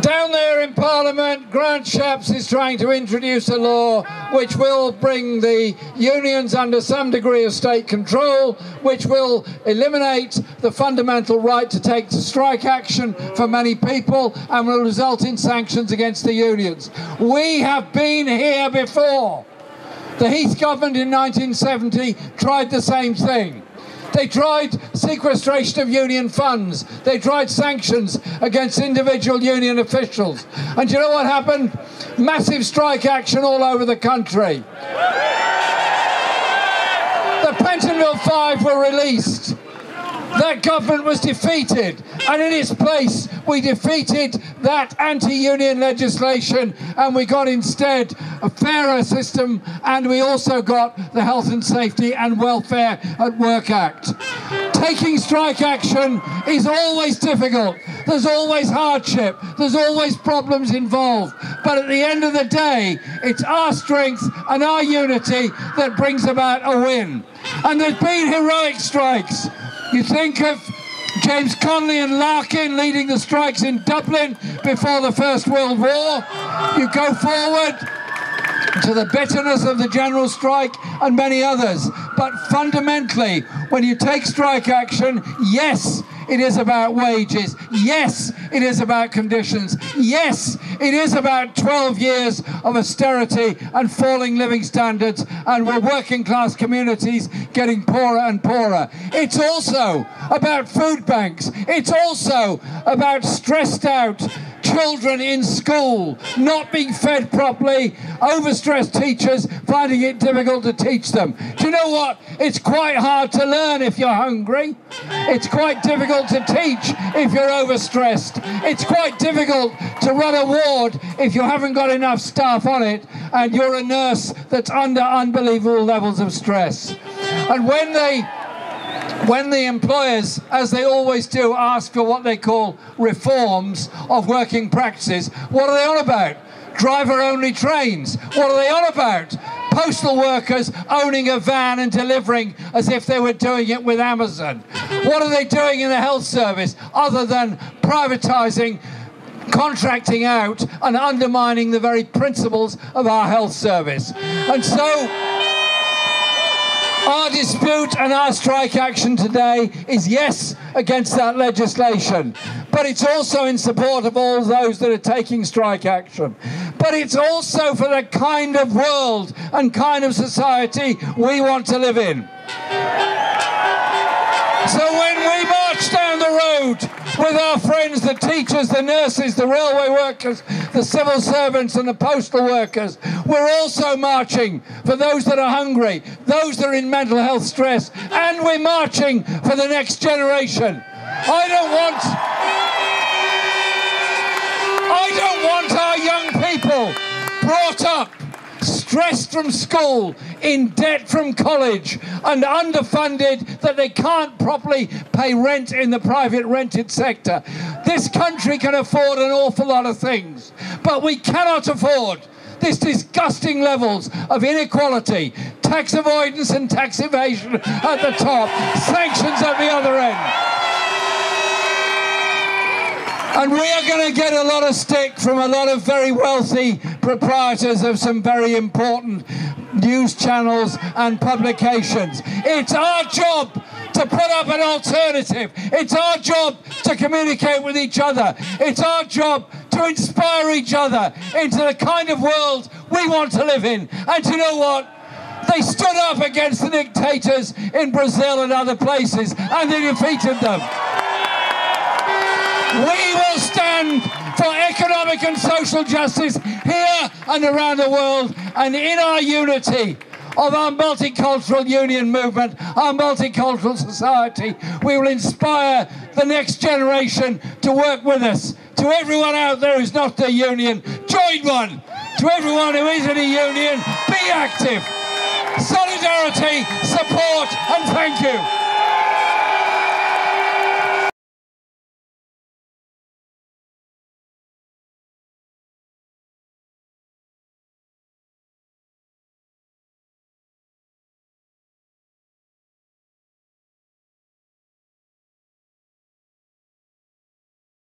Down there in Parliament, Grant Shapps is trying to introduce a law which will bring the unions under some degree of state control, which will eliminate the fundamental right to take strike action for many people and will result in sanctions against the unions. We have been here before. The Heath government in 1970 tried the same thing. They tried sequestration of union funds. They tried sanctions against individual union officials. And do you know what happened? Massive strike action all over the country. The Pentonville Five were released. That government was defeated, and in its place we defeated that anti-union legislation, and we got instead a fairer system, and we also got the Health and Safety and Welfare at Work Act. Taking strike action is always difficult. There's always hardship. There's always problems involved. But at the end of the day, it's our strength and our unity that brings about a win. And there's been heroic strikes. You think of James Connolly and Larkin leading the strikes in Dublin before the First World War. You go forward to the bitterness of the general strike and many others. But fundamentally, when you take strike action, yes, it is about wages. Yes, it is about conditions. Yes, it is about 12 years of austerity and falling living standards, and we're working class communities getting poorer and poorer. It's also about food banks. It's also about stressed out children in school not being fed properly, overstressed teachers finding it difficult to teach them. Do you know what? It's quite hard to learn if you're hungry. It's quite difficult to teach if you're overstressed. It's quite difficult to run a ward if you haven't got enough staff on it and you're a nurse that's under unbelievable levels of stress. And when the employers, as they always do, ask for what they call reforms of working practices, what are they on about? Driver-only trains. What are they on about? Postal workers owning a van and delivering as if they were doing it with Amazon. What are they doing in the health service other than privatising, contracting out and undermining the very principles of our health service? And so our dispute and our strike action today is yes against that legislation, but it's also in support of all those that are taking strike action. But it's also for the kind of world and kind of society we want to live in. So when we march down the road with our friends, the teachers, the nurses, the railway workers, the civil servants and the postal workers, we're also marching for those that are hungry, those that are in mental health stress, and we're marching for the next generation. I don't want our young people brought up stressed from school, in debt from college, and underfunded that they can't properly pay rent in the private rented sector. This country can afford an awful lot of things, but we cannot afford this disgusting levels of inequality, tax avoidance and tax evasion at the top, sanctions at the other end. And we are going to get a lot of stick from a lot of very wealthy proprietors of some very important news channels and publications. It's our job to put up an alternative. It's our job to communicate with each other. It's our job to inspire each other into the kind of world we want to live in. And you know what? They stood up against the dictators in Brazil and other places, and they defeated them. We will stand for economic and social justice here and around the world, and in our unity of our multicultural union movement, our multicultural society, we will inspire the next generation to work with us. To everyone out there who's not a union, join one. To everyone who is in a union, be active. Solidarity, support, and thank you.